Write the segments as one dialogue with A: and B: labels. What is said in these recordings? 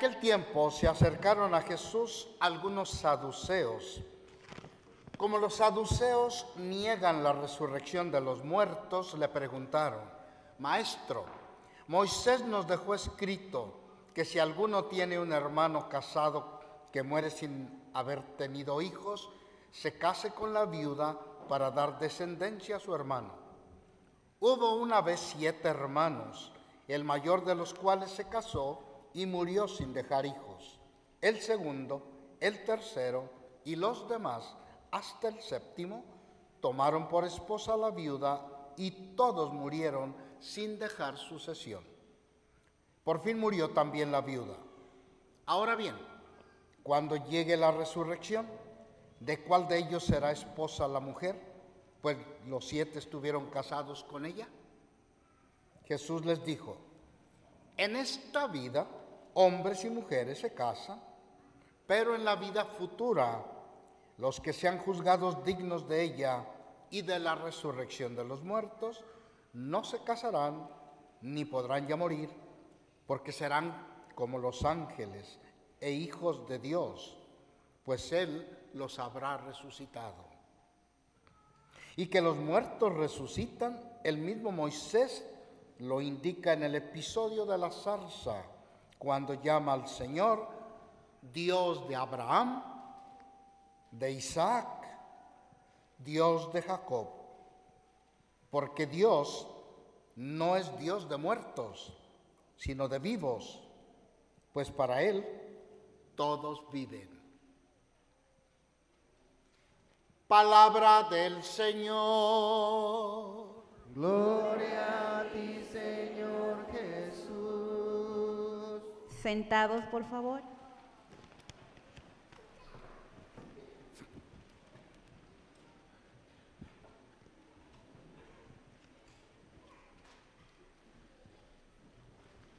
A: aquel tiempo se acercaron a Jesús algunos saduceos. Como los saduceos niegan la resurrección de los muertos, le preguntaron: Maestro, Moisés nos dejó escrito que si alguno tiene un hermano casado que muere sin haber tenido hijos, se case con la viuda para dar descendencia a su hermano. Hubo una vez 7 hermanos, el mayor de los cuales se casó y murió sin dejar hijos. El segundo, el tercero y los demás, hasta el 7º, tomaron por esposa a la viuda y todos murieron sin dejar sucesión. Por fin murió también la viuda. Ahora bien, cuando llegue la resurrección, ¿de cuál de ellos será esposa la mujer? Pues los 7 estuvieron casados con ella. Jesús les dijo: en esta vida hombres y mujeres se casan, pero en la vida futura los que sean juzgados dignos de ella y de la resurrección de los muertos no se casarán ni podrán ya morir, porque serán como los ángeles e hijos de Dios, pues Él los habrá resucitado. Y que los muertos resucitan, el mismo Moisés lo indica en el episodio de la zarza, cuando llama al Señor Dios de Abraham, de Isaac, Dios de Jacob, porque Dios no es Dios de muertos, sino de vivos, pues para Él todos viven. Palabra del Señor.
B: Gloria a ti, Señor Jesús.
C: Sentados, por favor.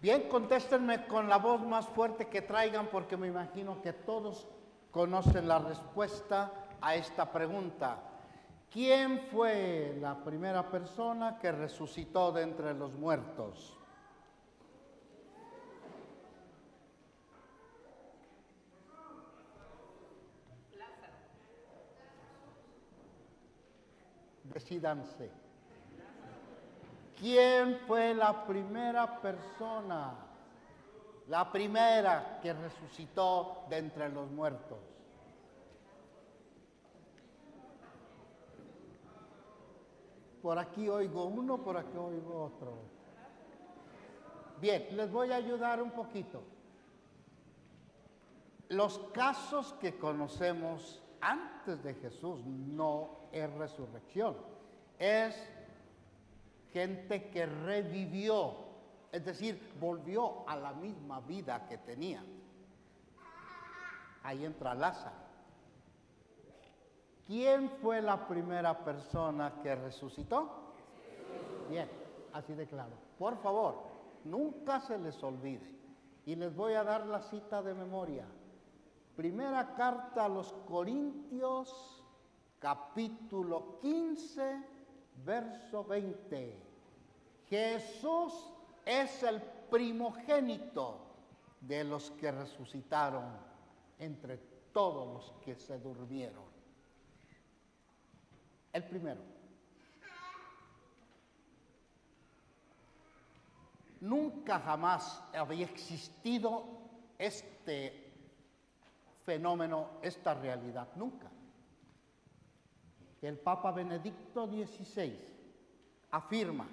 A: Bien, contéstenme con la voz más fuerte que traigan, porque me imagino que todos conocen la respuesta a esta pregunta. ¿Quién fue la primera persona que resucitó de entre los muertos? Decídanse. ¿Quién fue la primera persona, la primera que resucitó de entre los muertos? Por aquí oigo uno, por aquí oigo otro. Bien, les voy a ayudar un poquito. Los casos que conocemos antes de Jesús no es resurrección, es gente que revivió, es decir, volvió a la misma vida que tenía. Ahí entra Lázaro. ¿Quién fue la primera persona que resucitó? Bien, así de claro. Por favor, nunca se les olvide. Y les voy a dar la cita de memoria. Primera carta a los Corintios, capítulo 15, verso 20. Jesús es el primogénito de los que resucitaron entre todos los que se durmieron. El primero. Nunca jamás había existido este fenómeno, esta realidad, nunca. El Papa Benedicto XVI afirma,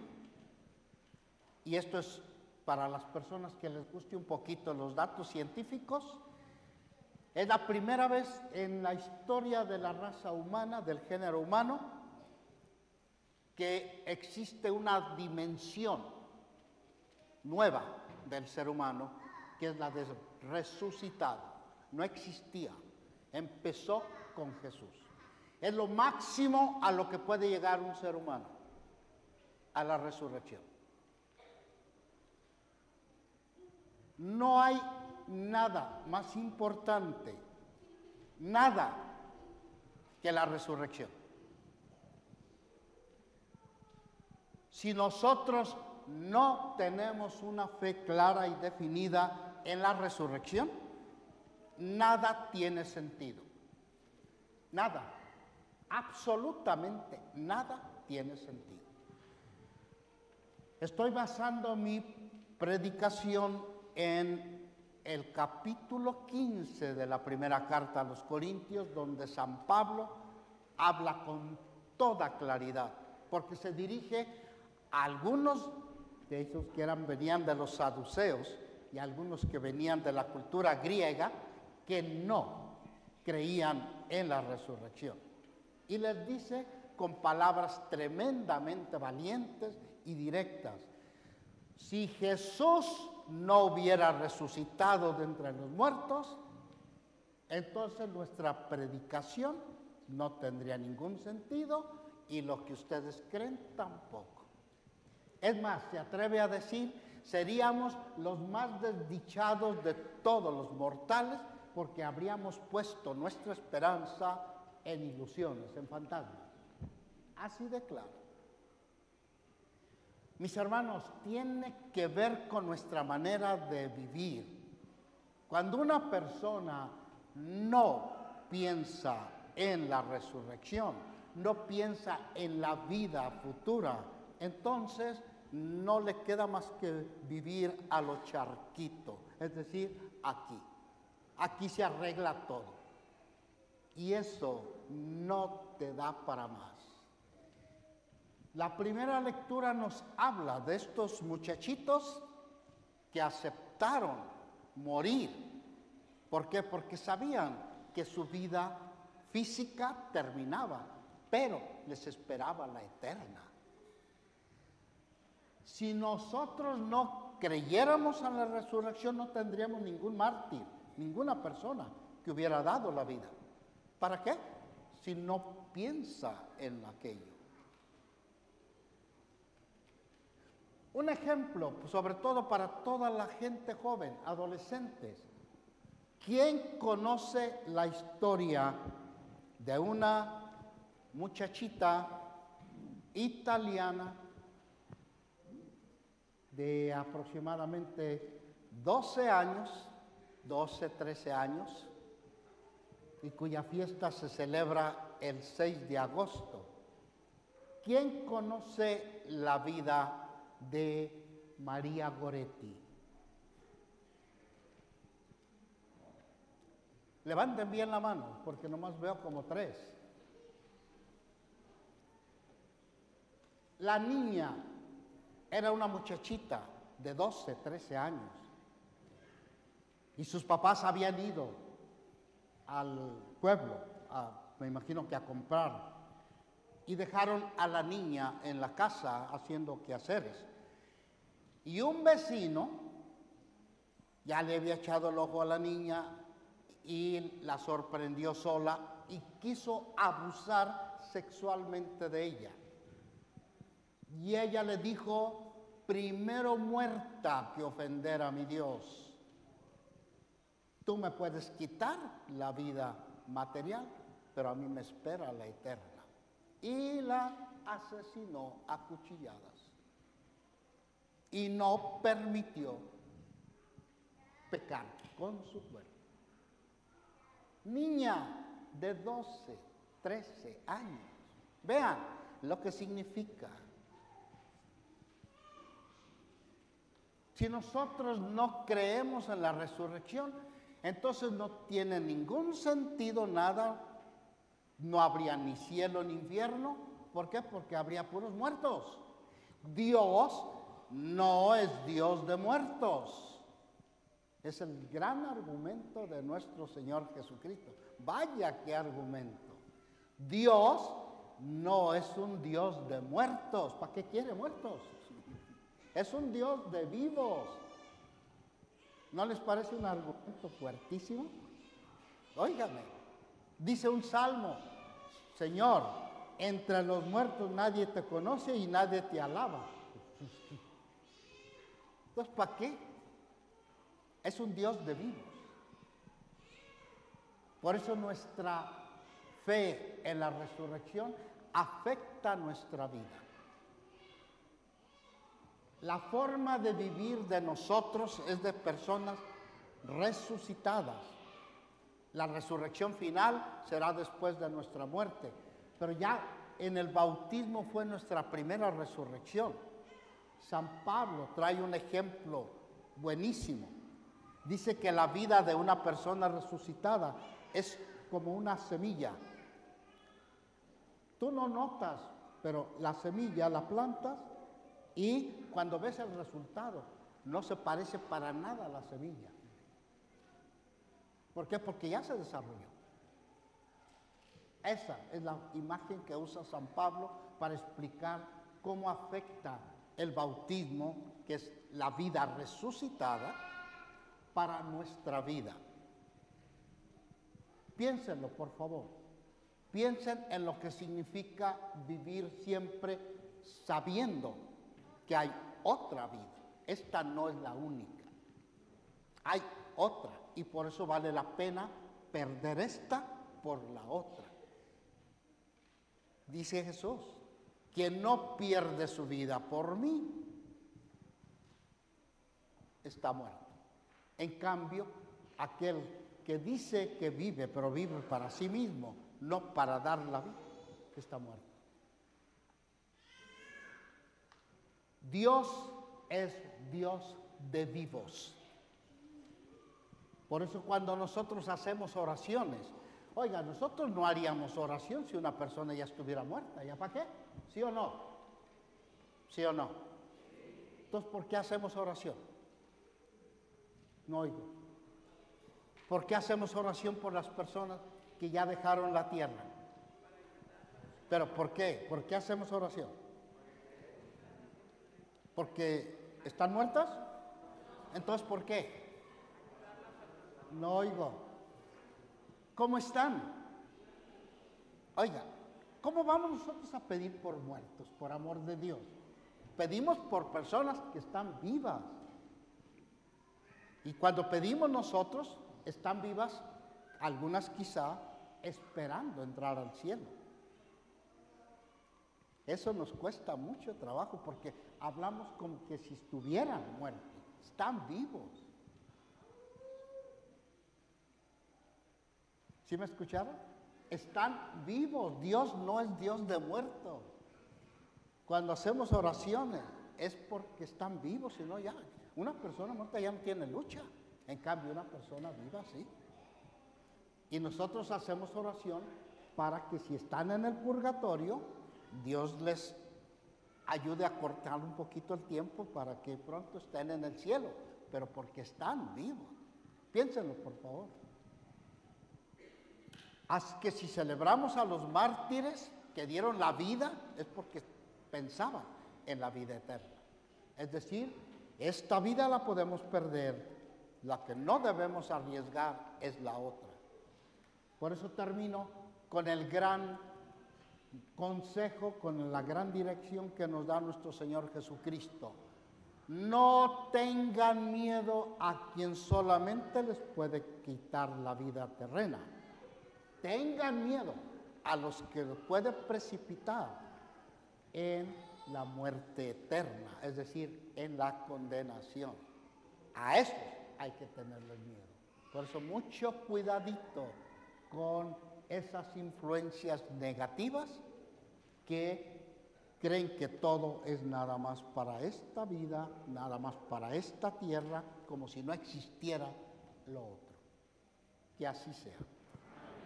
A: y esto es para las personas que les guste un poquito los datos científicos, es la primera vez en la historia de la raza humana, del género humano, que existe una dimensión nueva del ser humano, que es la de resucitado. No existía, empezó con Jesús. Es lo máximo a lo que puede llegar un ser humano, a la resurrección. No hay nada más importante, nada, que la resurrección. Si nosotros no tenemos una fe clara y definida en la resurrección, nada tiene sentido. Nada, absolutamente nada tiene sentido. Estoy basando mi predicación en el capítulo 15 de la primera carta a los Corintios, donde San Pablo habla con toda claridad, porque se dirige a algunos de ellos que venían de los saduceos y algunos que venían de la cultura griega que no creían en la resurrección. Y les dice con palabras tremendamente valientes y directas: si Jesús no hubiera resucitado de entre los muertos, entonces nuestra predicación no tendría ningún sentido y lo que ustedes creen tampoco. Es más, se atreve a decir, seríamos los más desdichados de todos los mortales, porque habríamos puesto nuestra esperanza en ilusiones, en fantasmas. Así de claro. Mis hermanos, tiene que ver con nuestra manera de vivir. Cuando una persona no piensa en la resurrección, no piensa en la vida futura, entonces no le queda más que vivir a lo charquito, es decir, aquí. Aquí se arregla todo. Y eso no te da para más. La primera lectura nos habla de estos muchachitos que aceptaron morir. ¿Por qué? Porque sabían que su vida física terminaba, pero les esperaba la eterna. Si nosotros no creyéramos en la resurrección, no tendríamos ningún mártir, ninguna persona que hubiera dado la vida. ¿Para qué? Si no piensa en aquello. Un ejemplo, sobre todo para toda la gente joven, adolescentes. ¿Quién conoce la historia de una muchachita italiana de aproximadamente 12 años, 12, 13 años, y cuya fiesta se celebra el 6 de agosto? ¿Quién conoce la vida de María Goretti? Levanten bien la mano, porque nomás veo como 3. La niña era una muchachita de 12, 13 años. Y sus papás habían ido al pueblo, me imagino que a comprar. Y dejaron a la niña en la casa haciendo quehaceres. Y un vecino ya le había echado el ojo a la niña y la sorprendió sola y quiso abusar sexualmente de ella. Y ella le dijo: primero muerta que ofender a mi Dios. Tú me puedes quitar la vida material, pero a mí me espera la eterna. Y la asesinó a cuchilladas. Y no permitió pecar con su cuerpo. Niña de 12, 13 años. Vean lo que significa. Si nosotros no creemos en la resurrección, entonces no tiene ningún sentido nada. No habría ni cielo ni infierno. ¿Por qué? Porque habría puros muertos. Dios no es Dios de muertos. Es el gran argumento de nuestro Señor Jesucristo. Vaya qué argumento. Dios no es un Dios de muertos. ¿Para qué quiere muertos? Es un Dios de vivos. ¿No les parece un argumento fuertísimo? Óigame, dice un salmo: Señor, entre los muertos nadie te conoce y nadie te alaba. Entonces, ¿para qué? Es un Dios de vivos. Por eso nuestra fe en la resurrección afecta nuestra vida. La forma de vivir de nosotros es de personas resucitadas. La resurrección final será después de nuestra muerte, pero ya en el bautismo fue nuestra primera resurrección. San Pablo trae un ejemplo buenísimo. Dice que la vida de una persona resucitada es como una semilla. Tú no notas, pero la semilla la plantas y cuando ves el resultado, no se parece para nada a la semilla. ¿Por qué? Porque ya se desarrolló. Esa es la imagen que usa San Pablo para explicar cómo afecta el bautismo, que es la vida resucitada, para nuestra vida. Piénsenlo, por favor. Piensen en lo que significa vivir siempre sabiendo que hay otra vida. Esta no es la única. Hay otra y por eso vale la pena perder esta por la otra. Dice Jesús, quien no pierde su vida por mí, está muerto. En cambio, aquel que dice que vive, pero vive para sí mismo, no para dar la vida, está muerto. Dios es Dios de vivos. Por eso cuando nosotros hacemos oraciones, oiga, nosotros no haríamos oración si una persona ya estuviera muerta. ¿Ya para qué? ¿Sí o no? ¿Sí o no? Entonces, ¿por qué hacemos oración? No oigo. ¿Por qué hacemos oración por las personas que ya dejaron la tierra? ¿Pero por qué? ¿Por qué hacemos oración? ¿Porque están muertas? Entonces, ¿por qué? No oigo. ¿Cómo están? Oiga, ¿cómo vamos nosotros a pedir por muertos, por amor de Dios? Pedimos por personas que están vivas. Y cuando pedimos nosotros, están vivas, algunas quizá esperando entrar al cielo. Eso nos cuesta mucho trabajo porque hablamos como que si estuvieran muertos. Están vivos. ¿Sí me escucharon? Están vivos. Dios no es Dios de muertos. Cuando hacemos oraciones es porque están vivos, si no ya. Una persona muerta ya no tiene lucha. En cambio, una persona viva sí. Y nosotros hacemos oración para que si están en el purgatorio, Dios les ayude a cortar un poquito el tiempo para que pronto estén en el cielo, pero porque están vivos. Piénsenlo, por favor. Así que si celebramos a los mártires que dieron la vida, es porque pensaban en la vida eterna. Es decir, esta vida la podemos perder, la que no debemos arriesgar es la otra. Por eso termino con el gran consejo, con la gran dirección que nos da nuestro Señor Jesucristo. No tengan miedo a quien solamente les puede quitar la vida terrena. Tengan miedo a los que los puede precipitar en la muerte eterna, es decir, en la condenación. A eso hay que tenerles miedo. Por eso mucho cuidadito con esas influencias negativas que creen que todo es nada más para esta vida, nada más para esta tierra, como si no existiera lo otro. Que así sea.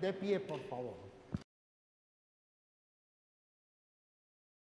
A: De pie, por favor.